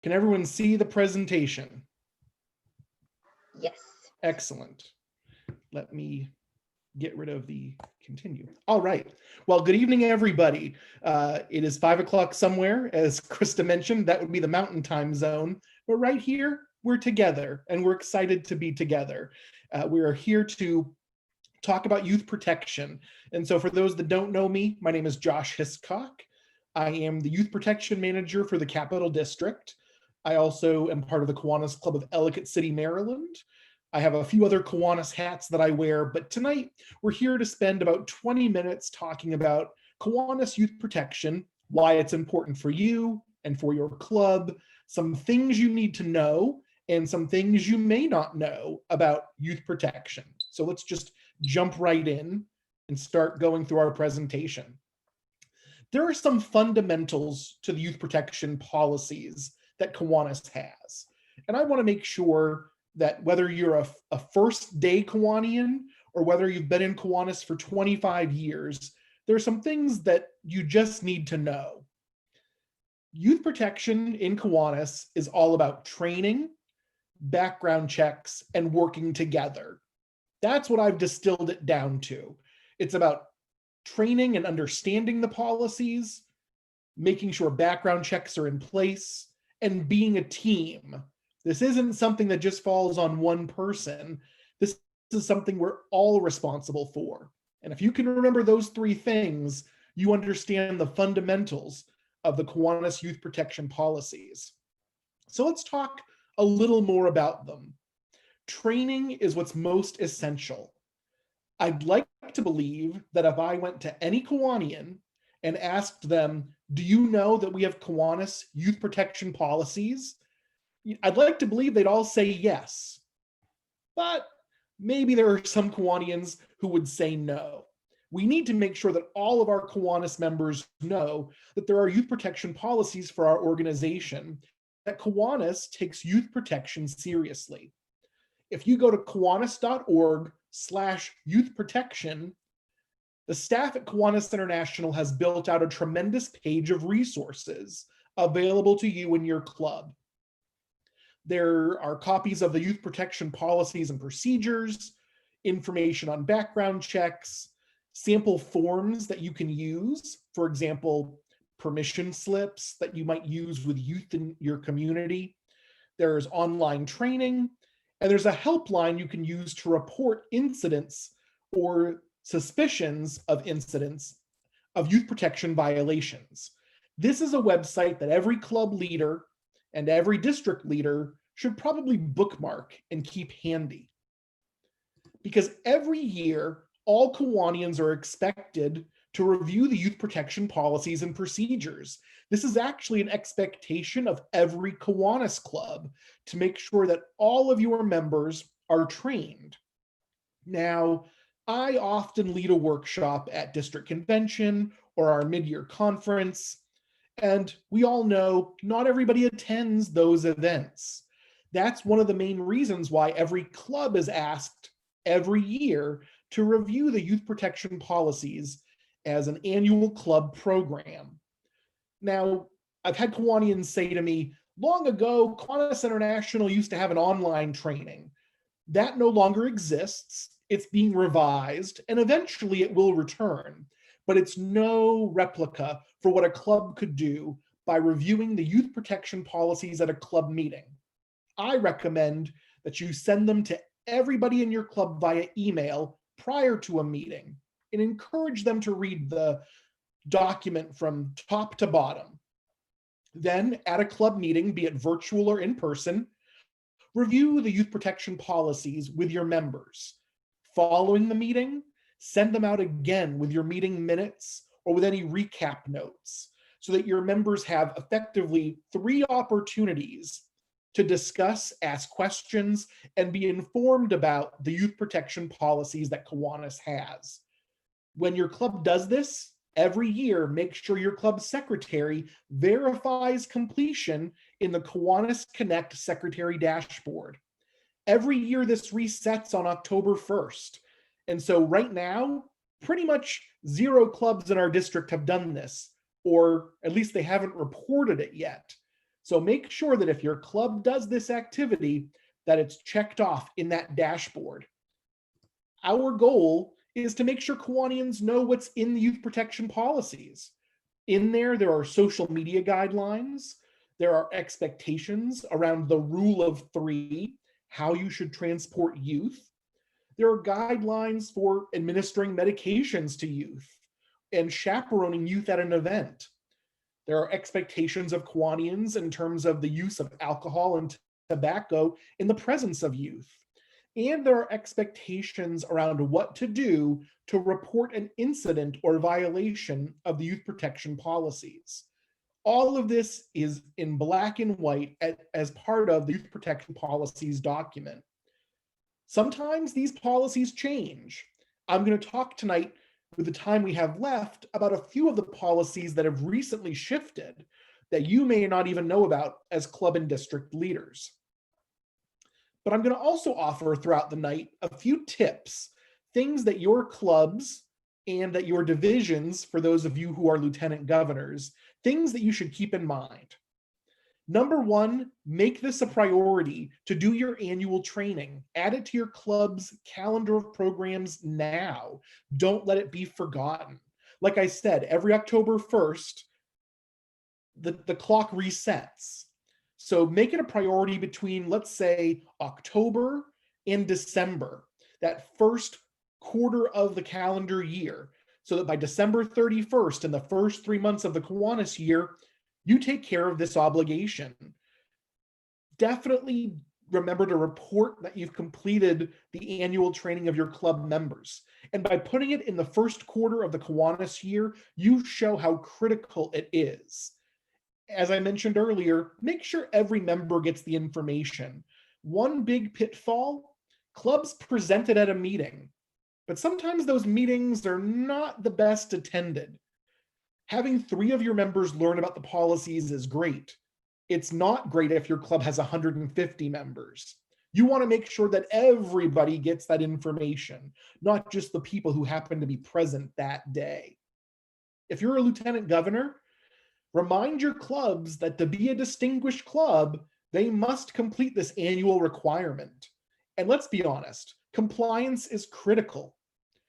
Can everyone see the presentation? Yes. Excellent. Let me get rid of the continue. All right. Well, good evening, everybody. It is 5 o'clock somewhere, as Krista mentioned. That would be the Mountain Time Zone. But right here, we're together, and we're excited to be together. We are here to talk about youth protection. And so for those that don't know me, my name is Josh Hiscock. I am the Youth Protection Manager for the Capital District. I also am part of the Kiwanis Club of Ellicott City, Maryland. I have a few other Kiwanis hats that I wear, but tonight we're here to spend about 20 minutes talking about Kiwanis youth protection, why it's important for you and for your club, some things you need to know, and some things you may not know about youth protection. So let's just jump right in and start going through our presentation. There are some fundamentals to the youth protection policies that Kiwanis has. And I want to make sure that whether you're a first day Kiwanian or whether you've been in Kiwanis for 25 years, there are some things that you just need to know. Youth protection in Kiwanis is all about training, background checks, and working together. That's what I've distilled it down to. It's about training and understanding the policies, making sure background checks are in place, and being a team. This isn't something that just falls on one person. This is something we're all responsible for. And if you can remember those three things, you understand the fundamentals of the Kiwanis youth protection policies. So let's talk a little more about them. Training is what's most essential. I'd like to believe that if I went to any Kiwanian and asked them, do you know that we have Kiwanis youth protection policies? I'd like to believe they'd all say yes. But maybe there are some Kiwanians who would say no. We need to make sure that all of our Kiwanis members know that there are youth protection policies for our organization, that Kiwanis takes youth protection seriously. If you go to kiwanis.org/youth protection, the staff at Kiwanis International has built out a tremendous page of resources available to you and your club. There are copies of the youth protection policies and procedures, information on background checks, sample forms that you can use, for example, permission slips that you might use with youth in your community. There's online training, and there's a helpline you can use to report incidents or suspicions of incidents of youth protection violations. This is a website that every club leader and every district leader should probably bookmark and keep handy. Because every year, all Kiwanians are expected to review the youth protection policies and procedures. This is actually an expectation of every Kiwanis club to make sure that all of your members are trained. Now, I often lead a workshop at district convention or our mid-year conference, and we all know not everybody attends those events. That's one of the main reasons why every club is asked every year to review the youth protection policies as an annual club program. Now, I've had Kiwanians say to me, long ago, Kiwanis International used to have an online training. That no longer exists. It's being revised, and eventually it will return. But it's no replica for what a club could do by reviewing the youth protection policies at a club meeting. I recommend that you send them to everybody in your club via email prior to a meeting and encourage them to read the document from top to bottom. Then at a club meeting, be it virtual or in person, review the youth protection policies with your members. Following the meeting, send them out again with your meeting minutes or with any recap notes so that your members have effectively 3 opportunities to discuss, ask questions, and be informed about the youth protection policies that Kiwanis has. When your club does this, every year, make sure your club secretary verifies completion in the Kiwanis Connect secretary dashboard. Every year this resets on October 1st. And so right now, pretty much 0 clubs in our district have done this, or at least they haven't reported it yet. So make sure that if your club does this activity, that it's checked off in that dashboard. Our goal is to make sure Kiwanians know what's in the youth protection policies. In there are social media guidelines, there are expectations around the rule of three, how you should transport youth. There are guidelines for administering medications to youth and chaperoning youth at an event. There are expectations of Kiwanians in terms of the use of alcohol and tobacco in the presence of youth. And there are expectations around what to do to report an incident or violation of the youth protection policies. All of this is in black and white as part of the youth protection policies document. Sometimes these policies change. I'm going to talk tonight, with the time we have left, about a few of the policies that have recently shifted that you may not even know about as club and district leaders. But I'm going to also offer throughout the night a few tips, things that your clubs and that your divisions, for those of you who are lieutenant governors, things that you should keep in mind. Number one, make this a priority to do your annual training. Add it to your club's calendar of programs now. Don't let it be forgotten. Like I said, every October 1st, the clock resets. So make it a priority between, let's say, October and December, that first quarter of the calendar year, so that by December 31st, in the first 3 months of the Kiwanis year, you take care of this obligation. Definitely remember to report that you've completed the annual training of your club members. And by putting it in the first quarter of the Kiwanis year, you show how critical it is. As I mentioned earlier, make sure every member gets the information. One big pitfall, clubs present it at a meeting, but sometimes those meetings are not the best attended. Having 3 of your members learn about the policies is great. It's not great if your club has 150 members. You want to make sure that everybody gets that information, not just the people who happen to be present that day. If you're a lieutenant governor, remind your clubs that to be a distinguished club, they must complete this annual requirement. And let's be honest, compliance is critical.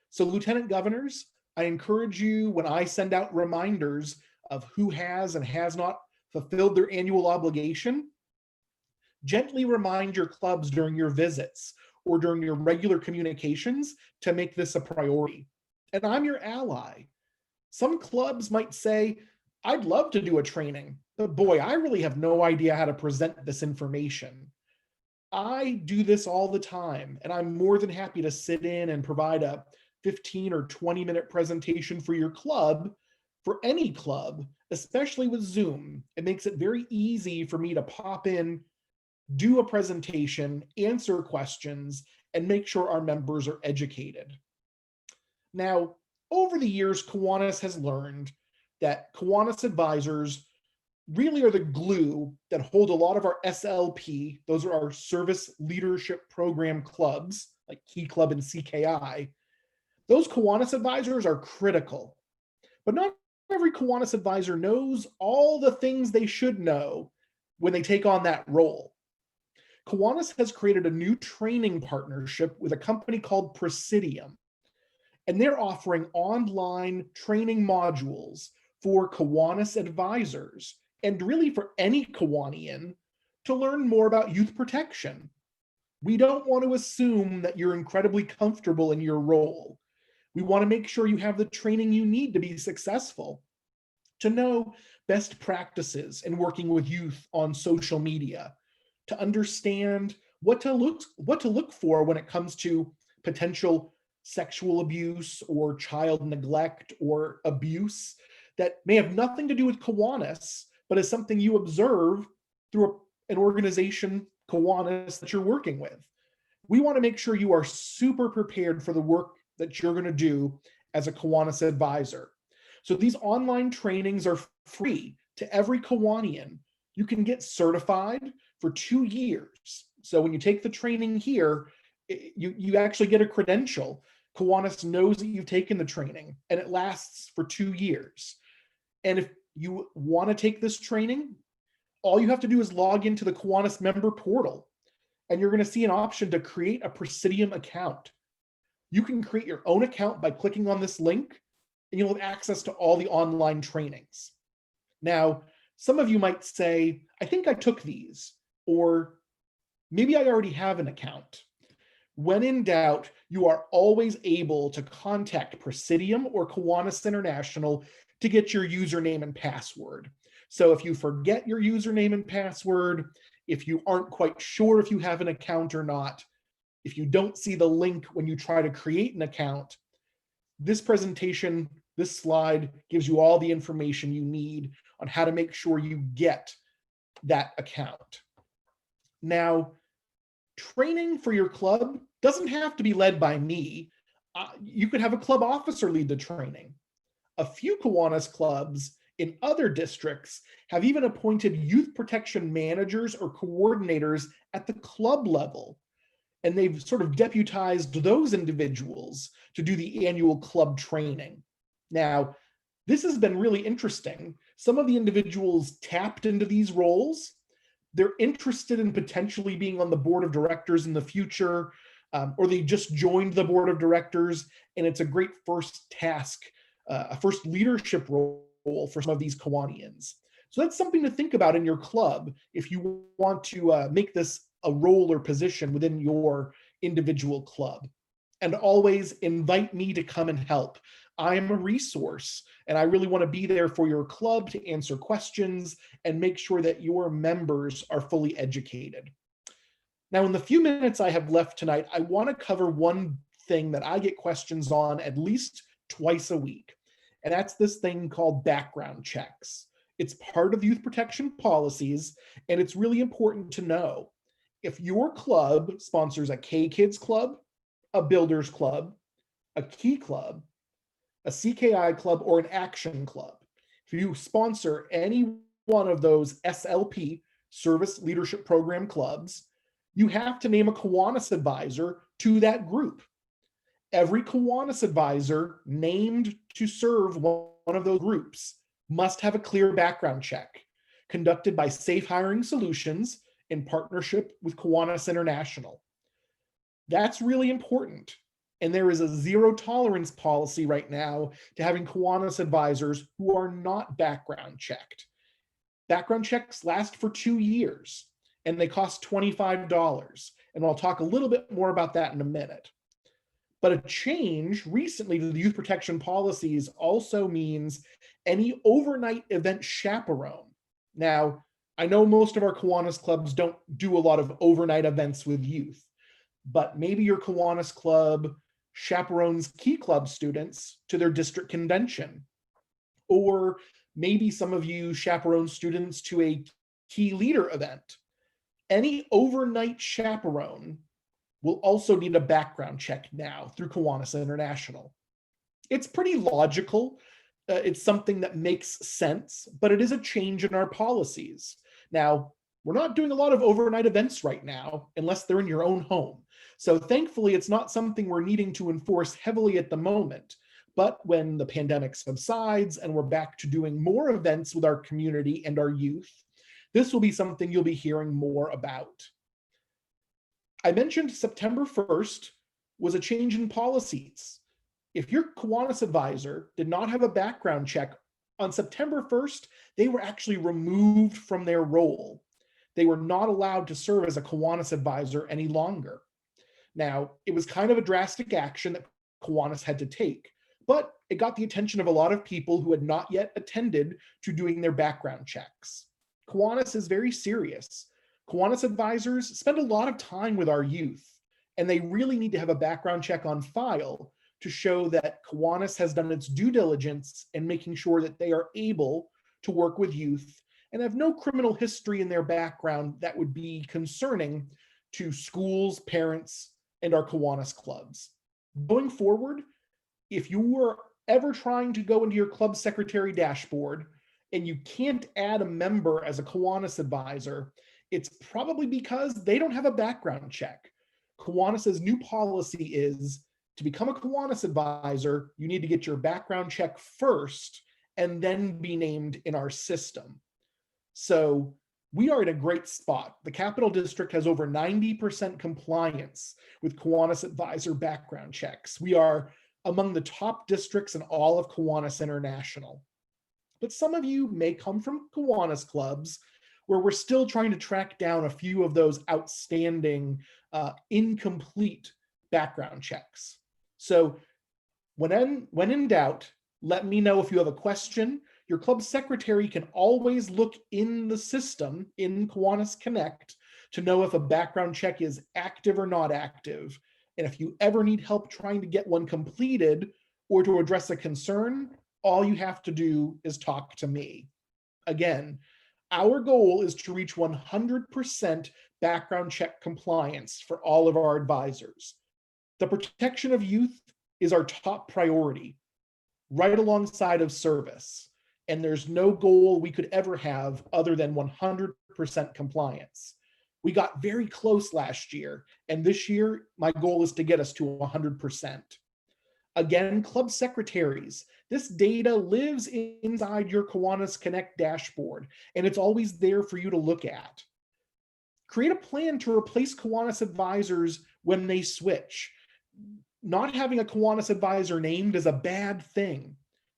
So lieutenant governors, I encourage you, when I send out reminders of who has and has not fulfilled their annual obligation, gently remind your clubs during your visits or during your regular communications to make this a priority. And I'm your ally. Some clubs might say, I'd love to do a training, but boy, I really have no idea how to present this information. I do this all the time, and I'm more than happy to sit in and provide a 15 or 20-minute presentation for your club, for any club, especially with Zoom. It makes it very easy for me to pop in, do a presentation, answer questions, and make sure our members are educated. Now, over the years, Kiwanis has learned that Kiwanis advisors really are the glue that hold a lot of our SLP, those are our Service Leadership Program clubs, like Key Club and CKI. Those Kiwanis advisors are critical, but not every Kiwanis advisor knows all the things they should know when they take on that role. Kiwanis has created a new training partnership with a company called Presidium, and they're offering online training modules for Kiwanis advisors, and really for any Kiwanian, to learn more about youth protection. We don't want to assume that you're incredibly comfortable in your role. We want to make sure you have the training you need to be successful, to know best practices in working with youth on social media, to understand what to look for when it comes to potential sexual abuse or child neglect or abuse that may have nothing to do with Kiwanis, but is something you observe through an organization, Kiwanis, that you're working with. We want to make sure you are super prepared for the work that you're going to do as a Kiwanis advisor. So these online trainings are free to every Kiwanian. You can get certified for 2 years. So when you take the training here, you actually get a credential. Kiwanis knows that you've taken the training, and it lasts for 2 years. And if you want to take this training, all you have to do is log into the Kiwanis member portal, and you're going to see an option to create a Presidium account. You can create your own account by clicking on this link, and you'll have access to all the online trainings. Now, some of you might say, I think I took these, or maybe I already have an account. When in doubt, you are always able to contact Presidium or Kiwanis International to get your username and password. So if you forget your username and password, if you aren't quite sure if you have an account or not, if you don't see the link when you try to create an account, this presentation, this slide gives you all the information you need on how to make sure you get that account. Now, training for your club doesn't have to be led by me. You could have a club officer lead the training. A few Kiwanis clubs in other districts have even appointed youth protection managers or coordinators at the club level. And they've sort of deputized those individuals to do the annual club training. Now, this has been really interesting. Some of the individuals tapped into these roles. They're interested in potentially being on the board of directors in the future, or they just joined the board of directors, and it's a great first task, a first leadership role for some of these Kiwanians. So that's something to think about in your club if you want to make this a role or position within your individual club. And always invite me to come and help. I'm a resource, and I really want to be there for your club to answer questions and make sure that your members are fully educated. Now, in the few minutes I have left tonight, I want to cover one thing that I get questions on at least twice a week, and that's this thing called background checks. It's part of youth protection policies, and it's really important to know. If your club sponsors a K-Kids club, a Builders club, a Key club, a CKI club, or an Action club, if you sponsor any one of those SLP, Service Leadership Program clubs, you have to name a Kiwanis advisor to that group. Every Kiwanis advisor named to serve one of those groups must have a clear background check conducted by Safe Hiring Solutions in partnership with Kiwanis International. That's really important. And there is a zero tolerance policy right now to having Kiwanis advisors who are not background checked. Background checks last for 2 years and they cost $25. And I'll talk a little bit more about that in a minute. But a change recently to the youth protection policies also means any overnight event chaperone. Now, I know most of our Kiwanis clubs don't do a lot of overnight events with youth, but maybe your Kiwanis club chaperones Key Club students to their district convention, or maybe some of you chaperone students to a Key Leader event. Any overnight chaperone will also need a background check now through Kiwanis International. It's pretty logical. It's something that makes sense, but it is a change in our policies. Now, we're not doing a lot of overnight events right now, unless they're in your own home. So thankfully, it's not something we're needing to enforce heavily at the moment. But when the pandemic subsides and we're back to doing more events with our community and our youth, this will be something you'll be hearing more about. I mentioned September 1st was a change in policies. If your Kiwanis advisor did not have a background check on September 1st, they were actually removed from their role. They were not allowed to serve as a Kiwanis advisor any longer. Now, it was kind of a drastic action that Kiwanis had to take, but it got the attention of a lot of people who had not yet attended to doing their background checks. Kiwanis is very serious. Kiwanis advisors spend a lot of time with our youth, and they really need to have a background check on file to show that Kiwanis has done its due diligence in making sure that they are able to work with youth and have no criminal history in their background that would be concerning to schools, parents, and our Kiwanis clubs. Going forward, if you were ever trying to go into your club secretary dashboard and you can't add a member as a Kiwanis advisor, it's probably because they don't have a background check. Kiwanis's new policy is to become a Kiwanis advisor, you need to get your background check first and then be named in our system. So We are in a great spot. The Capital District has over 90% compliance with Kiwanis Advisor background checks. We are among the top districts in all of Kiwanis International. But some of you may come from Kiwanis clubs where we're still trying to track down a few of those outstanding, incomplete background checks. So when in doubt, let me know if you have a question. Your club secretary can always look in the system in Kiwanis Connect to know if a background check is active or not active. And if you ever need help trying to get one completed or to address a concern, all you have to do is talk to me. Again, our goal is to reach 100% background check compliance for all of our advisors. The protection of youth is our top priority, right alongside of service. And there's no goal we could ever have other than 100% compliance. We got very close last year, and this year, my goal is to get us to 100%. Again, club secretaries, this data lives inside your Kiwanis Connect dashboard, and it's always there for you to look at. Create a plan to replace Kiwanis advisors when they switch. Not having a Kiwanis advisor named is a bad thing.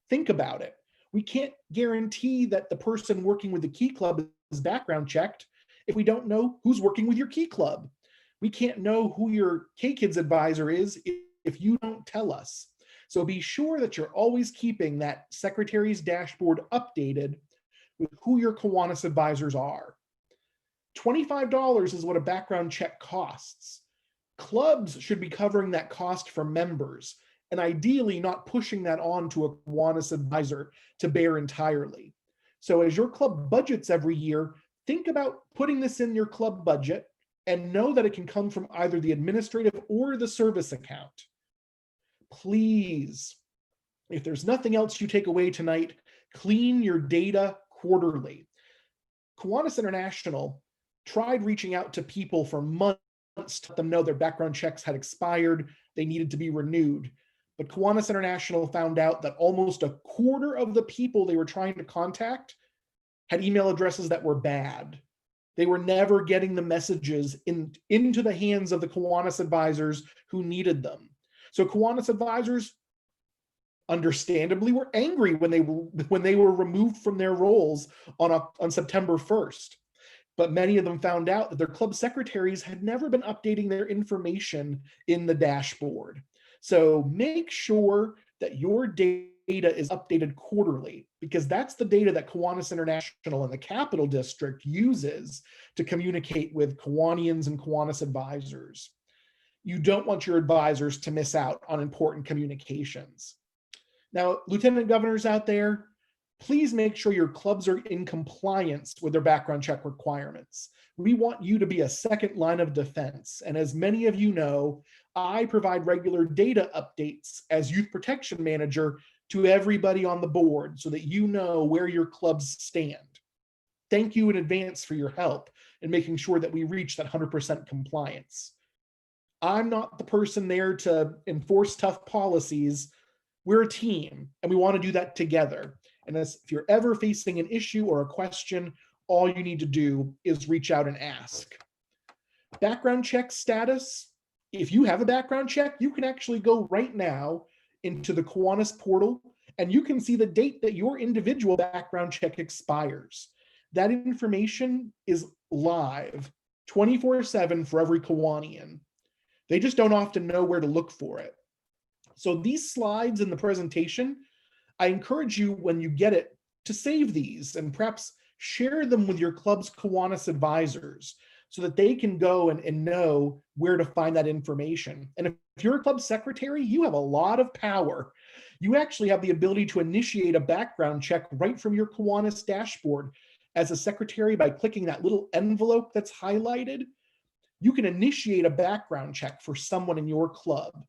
Think about it. We can't guarantee that the person working with the Key Club is background checked if we don't know who's working with your Key Club. We can't know who your K-Kids advisor is if you don't tell us. So be sure that you're always keeping that secretary's dashboard updated with who your Kiwanis advisors are. $25 is what a background check costs. Clubs should be covering that cost for members, and ideally not pushing that on to a Kiwanis advisor to bear entirely. So as your club budgets every year, think about putting this in your club budget and know that it can come from either the administrative or the service account. Please, if there's nothing else you take away tonight, clean your data quarterly. Kiwanis International tried reaching out to people for months to let them know their background checks had expired, they needed to be renewed. But Kiwanis International found out that almost a quarter of the people they were trying to contact had email addresses that were bad. They were never getting the messages into the hands of the Kiwanis advisors who needed them. So Kiwanis advisors, understandably, were angry when they were removed from their roles on September 1st. But many of them found out that their club secretaries had never been updating their information in the dashboard. So make sure that your data is updated quarterly, because that's the data that Kiwanis International and the Capital District uses to communicate with Kiwanians and Kiwanis advisors. You don't want your advisors to miss out on important communications. Now, Lieutenant Governors out there, please make sure your clubs are in compliance with their background check requirements. We want you to be a second line of defense. And as many of you know, I provide regular data updates as Youth Protection Manager to everybody on the board so that you know where your clubs stand. Thank you in advance for your help in making sure that we reach that 100% compliance. I'm not the person there to enforce tough policies. We're a team, and we want to do that together. And if you're ever facing an issue or a question, all you need to do is reach out and ask. Background check status. If you have a background check, you can actually go right now into the Kiwanis portal, and you can see the date that your individual background check expires. That information is live 24/7 for every Kiwanian. They just don't often know where to look for it. So these slides in the presentation, I encourage you when you get it to save these and perhaps share them with your club's Kiwanis advisors so that they can go and know where to find that information. And if you're a club secretary, you have a lot of power. You actually have the ability to initiate a background check right from your Kiwanis dashboard. As a secretary, by clicking that little envelope that's highlighted, you can initiate a background check for someone in your club.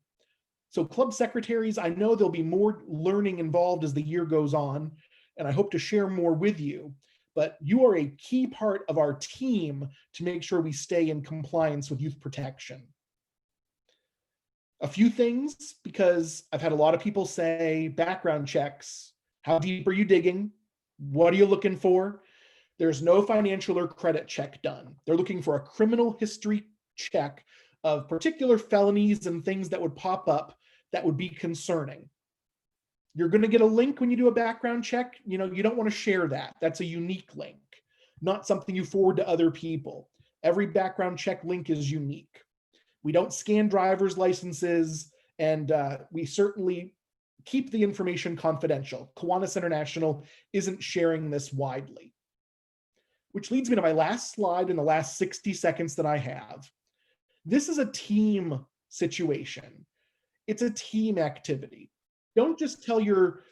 So club secretaries, I know there'll be more learning involved as the year goes on, and I hope to share more with you, but you are a key part of our team to make sure we stay in compliance with youth protection. A few things, because I've had a lot of people say background checks, how deep are you digging? What are you looking for? There's no financial or credit check done. They're looking for a criminal history check of particular felonies and things that would pop up that would be concerning. You're going to get a link when you do a background check. You don't want to share that. That's a unique link, not something you forward to other people. Every background check link is unique. We don't scan driver's licenses, and we certainly keep the information confidential. Kiwanis International isn't sharing this widely. Which leads me to my last slide in the last 60 seconds that I have. This is a team situation. It's a team activity. Don't just tell your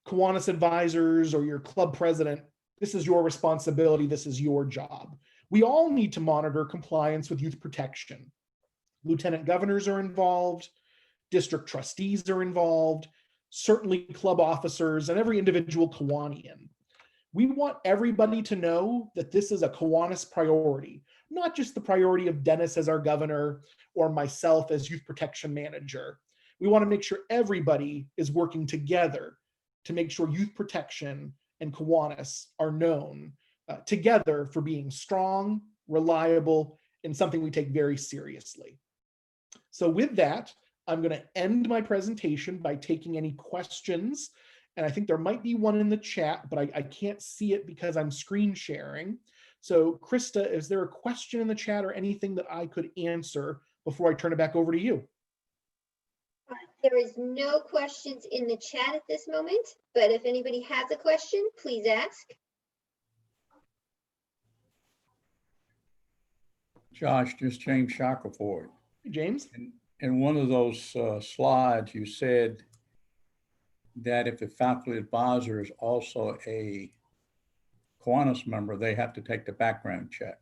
Kiwanis advisors or your club president, this is your responsibility, this is your job. We all need to monitor compliance with youth protection. Lieutenant governors are involved, district trustees are involved, certainly club officers, and every individual Kiwanian. We want everybody to know that this is a Kiwanis priority, not just the priority of Dennis as our governor or myself as youth protection manager. We want to make sure everybody is working together to make sure youth protection and Kiwanis are known together for being strong, reliable, and something we take very seriously. So with that, I'm going to end my presentation by taking any questions. And I think there might be one in the chat, but I can't see it because I'm screen sharing. So Krista, is there a question in the chat or anything that I could answer before I turn it back over to you? There is no questions in the chat at this moment, but if anybody has a question, please ask. Josh, just James Shackelford. James? In one of those slides, you said that if the faculty advisor is also a Kiwanis member, they have to take the background check.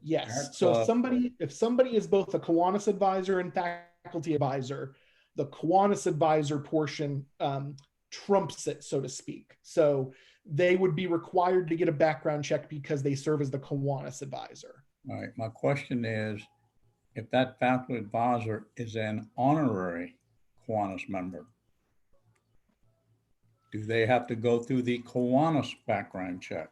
Yes. So if somebody is both a Kiwanis advisor and faculty advisor, the Kiwanis advisor portion trumps it, so to speak. So they would be required to get a background check because they serve as the Kiwanis advisor. All right. My question is, if that faculty advisor is an honorary Kiwanis member, do they have to go through the Kiwanis background check?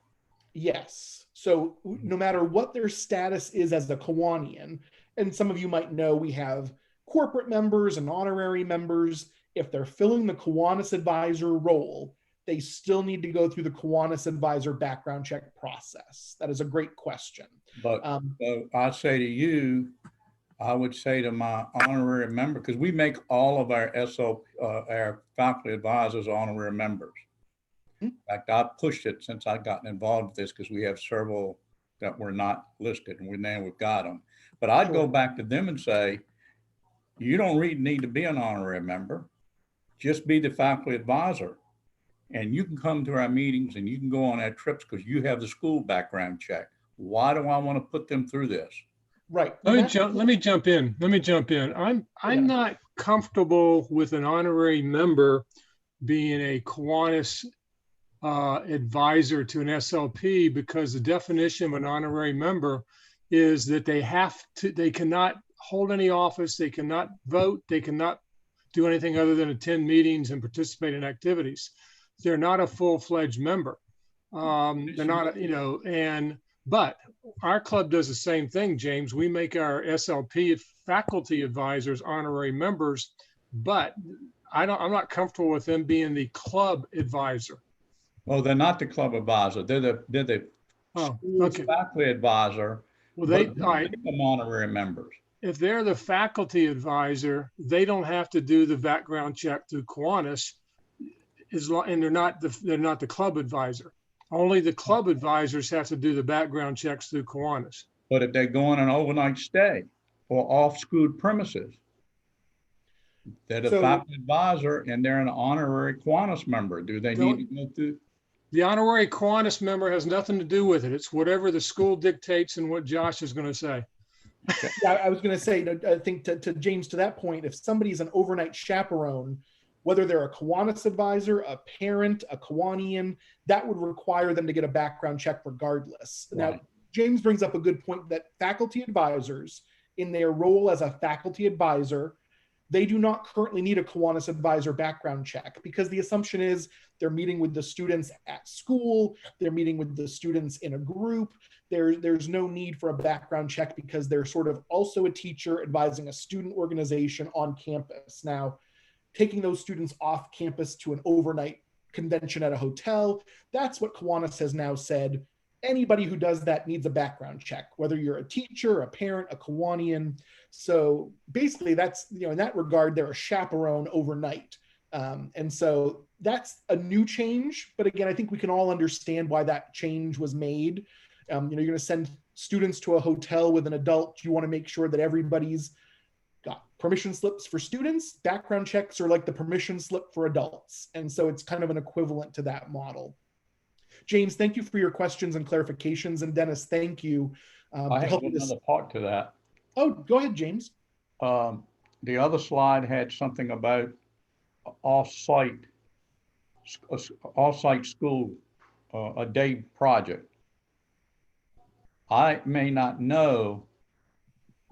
Yes. So no matter what their status is as a Kiwanian, and some of you might know we have corporate members and honorary members, if they're filling the Kiwanis advisor role, they still need to go through the Kiwanis advisor background check process. That is a great question. But so I say to you, I would say to my honorary member, because we make all of our our faculty advisors honorary members. In fact, I've pushed it since I've gotten involved with this because we have several that were not listed, and we've got them. But I'd go back to them and say, you don't really need to be an honorary member. Just be the faculty advisor. And you can come to our meetings and you can go on our trips because you have the school background check. Why do I want to put them through this? Right. Let me jump in. I'm not comfortable with an honorary member being a Kiwanis advisor to an SLP, because the definition of an honorary member is that they cannot hold any office, they cannot vote, they cannot do anything other than attend meetings and participate in activities. They're not a full-fledged member. They're not, but our club does the same thing, James. We make our SLP faculty advisors honorary members, but I'm not comfortable with them being the club advisor. Well, they're not the club advisor. They're the faculty advisor. Well, they become honorary members. If they're the faculty advisor, they don't have to do the background check through Kiwanis, and they're not the club advisor. Only the club advisors have to do the background checks through Kiwanis. But if they go on an overnight stay or off-school premises, they're the faculty advisor and they're an honorary Kiwanis member. Do they need to go through? The honorary Kiwanis member has nothing to do with it. It's whatever the school dictates and what Josh is going to say. Okay. Yeah, I was going to say, I think to James, to that point, if somebody's an overnight chaperone, whether they're a Kiwanis advisor, a parent, a Kiwanian, that would require them to get a background check regardless. Right. Now, James brings up a good point that faculty advisors, in their role as a faculty advisor, they do not currently need a Kiwanis advisor background check, because the assumption is they're meeting with the students at school, they're meeting with the students in a group. There's no need for a background check because they're sort of also a teacher advising a student organization on campus. Now, taking those students off campus to an overnight convention at a hotel, that's what Kiwanis has now said. Anybody who does that needs a background check, whether you're a teacher, a parent, a Kiwanian. So basically that's, in that regard, they're a chaperone overnight. And so that's a new change. But again, I think we can all understand why that change was made. You're going to send students to a hotel with an adult. You want to make sure that everybody's got permission slips for students. Background checks are like the permission slip for adults. And so it's kind of an equivalent to that model. James, thank you for your questions and clarifications. And Dennis, thank you. I have another part to that. Oh, go ahead, James. The other slide had something about off-site school, a day project. I may not know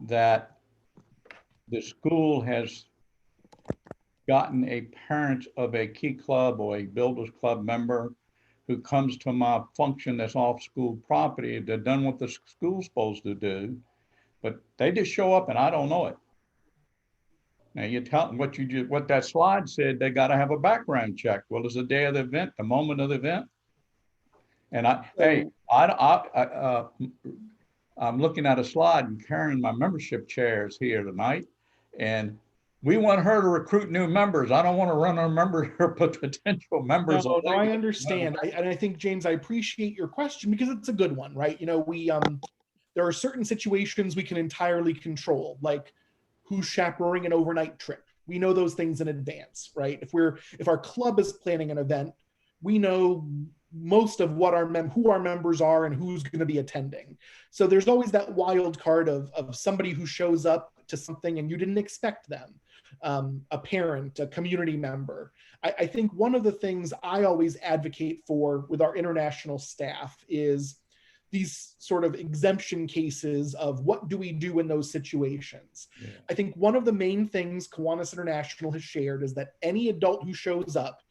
that the school has gotten a parent of a Key Club or a Builders Club member who comes to my function that's off school property. They've done what the school's supposed to do, but they just show up and I don't know it. Now you tell them what that slide said, they got to have a background check. Well, it's the day of the event, the moment of the event. And I'm looking at a slide and carrying my membership chairs here tonight. And we want her to recruit new members. I don't want to run our members or potential members. No, I understand. And I think, James, I appreciate your question because it's a good one, right? There are certain situations we can entirely control, like who's chaperoning an overnight trip. We know those things in advance, right? If our club is planning an event, we know most of what who our members are and who's going to be attending. So there's always that wild card of somebody who shows up to something and you didn't expect them. A parent, a community member. I think one of the things I always advocate for with our international staff is these sort of exemption cases of what do we do in those situations. Yeah. I think one of the main things Kiwanis International has shared is that any adult who shows up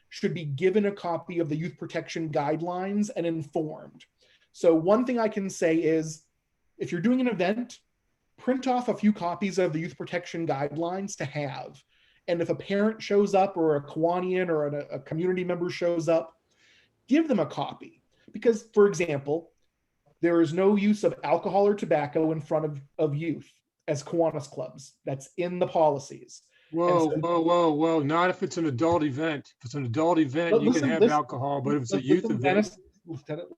should be given a copy of the Youth Protection Guidelines and informed. So one thing I can say is, if you're doing an event, print off a few copies of the Youth Protection Guidelines to have. And if a parent shows up or a Kiwanian or a community member shows up, give them a copy. Because, for example, there is no use of alcohol or tobacco in front of youth as Kiwanis clubs. That's in the policies. Whoa. Not if it's an adult event. If it's an adult event, you can have alcohol, but if it's a youth event. Dennis,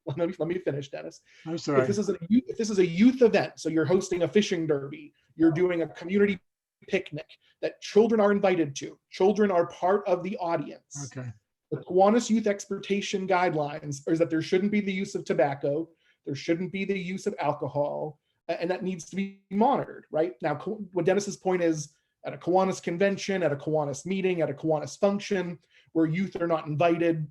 let me finish, Dennis. I'm sorry. If this is a youth event, so you're hosting a fishing derby, you're doing a community picnic that children are invited to. Children are part of the audience. Okay. The Kiwanis Youth Exploitation Guidelines is that there shouldn't be the use of tobacco, there shouldn't be the use of alcohol, and that needs to be monitored, right? Now, what Dennis's point is, at a Kiwanis convention, at a Kiwanis meeting, at a Kiwanis function, where youth are not invited,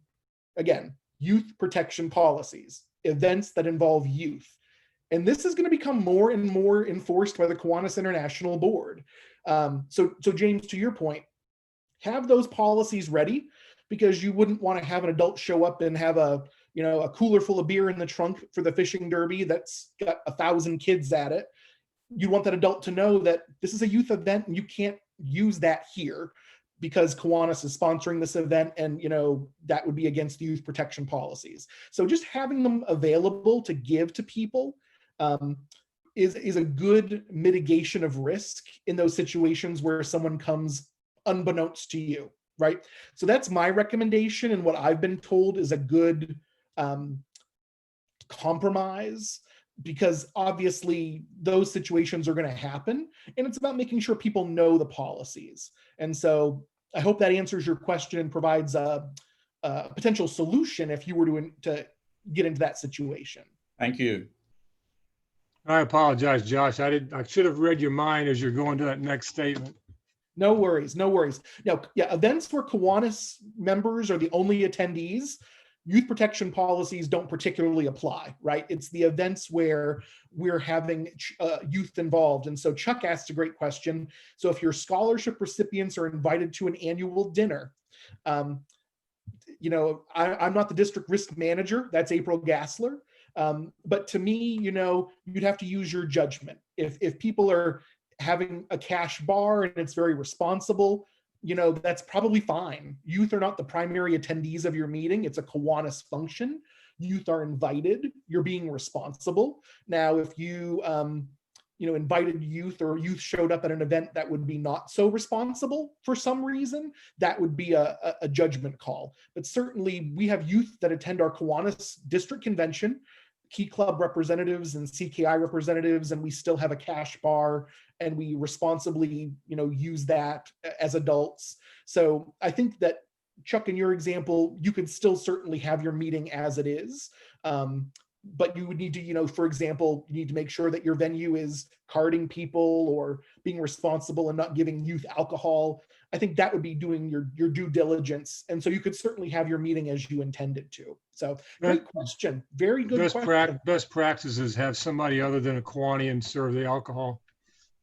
again, youth protection policies, events that involve youth. And this is going to become more and more enforced by the Kiwanis International Board. So James, to your point, have those policies ready, because you wouldn't want to have an adult show up and have a cooler full of beer in the trunk for the fishing derby that's got 1,000 kids at it. You want that adult to know that this is a youth event and you can't use that here because Kiwanis is sponsoring this event, and that would be against the youth protection policies. So just having them available to give to people is a good mitigation of risk in those situations where someone comes unbeknownst to you, right? So that's my recommendation, and what I've been told is a good compromise, because obviously those situations are going to happen, and it's about making sure people know the policies. And so I hope that answers your question and provides a potential solution if you were to get into that situation. Thank you. I apologize, Josh. I should have read your mind as you're going to that next statement. No worries. Now, yeah, events where Kiwanis members are the only attendees, youth protection policies don't particularly apply, right? It's the events where we're having youth involved. And so Chuck asked a great question. So if your scholarship recipients are invited to an annual dinner, you know, I'm not the district risk manager, that's April Gassler. But to me, you know, you'd have to use your judgment. If people are having a cash bar and it's very responsible, you know, that's probably fine. Youth are not the primary attendees of your meeting. It's a Kiwanis function. Youth are invited. You're being responsible. Now, if you, you know, invited youth or youth showed up at an event that would be not so responsible for some reason, that would be a judgment call. But certainly we have youth that attend our Kiwanis district convention, Key Club representatives and CKI representatives, and we still have a cash bar, and we responsibly, you know, use that as adults. So I think that, Chuck, in your example, you could still certainly have your meeting as it is. But you would need to, you know, for example, you need to make sure that your venue is carding people or being responsible and not giving youth alcohol. I think that would be doing your due diligence. And so you could certainly have your meeting as you intended to. So great question. Very good question. Best practices, have somebody other than a Kiwanian serve the alcohol.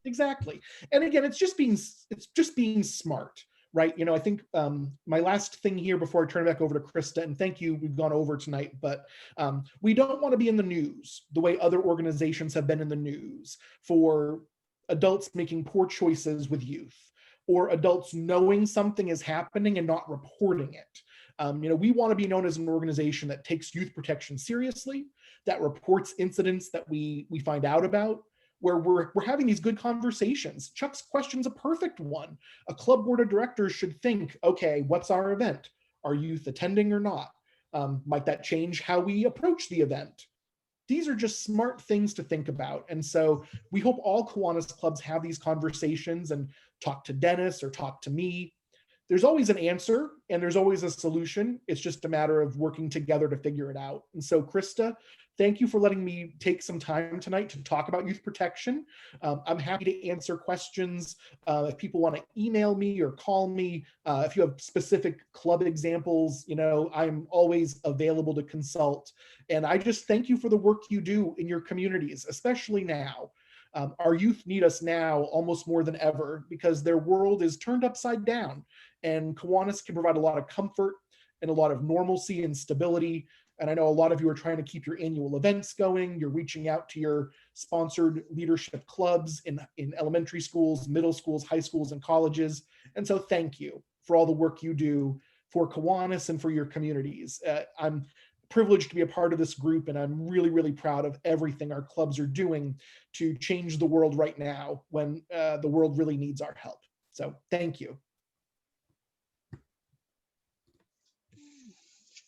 Exactly. And again, it's just being smart, right? You know, I think my last thing here before I turn it back over to Krista, and thank you, we've gone over tonight, but we don't want to be in the news the way other organizations have been in the news for adults making poor choices with youth, or adults knowing something is happening and not reporting it. You know, we want to be known as an organization that takes youth protection seriously, that reports incidents that we find out about, where we're having these good conversations. Chuck's question's a perfect one. A club board of directors should think, okay, what's our event? Are youth attending or not? Might that change how we approach the event? These are just smart things to think about. And so we hope all Kiwanis clubs have these conversations and talk to Dennis or talk to me. There's always an answer and there's always a solution. It's just a matter of working together to figure it out. And so, Krista, thank you for letting me take some time tonight to talk about youth protection. I'm happy to answer questions. If people want to email me or call me, if you have specific club examples, you know, I'm always available to consult. And I just thank you for the work you do in your communities, especially now. Our youth need us now almost more than ever because their world is turned upside down, and Kiwanis can provide a lot of comfort and a lot of normalcy and stability. And I know a lot of you are trying to keep your annual events going. You're reaching out to your sponsored leadership clubs in elementary schools, middle schools, high schools, and colleges. And so thank you for all the work you do for Kiwanis and for your communities. I'm privileged to be a part of this group, and I'm really, really proud of everything our clubs are doing to change the world right now when the world really needs our help. So thank you.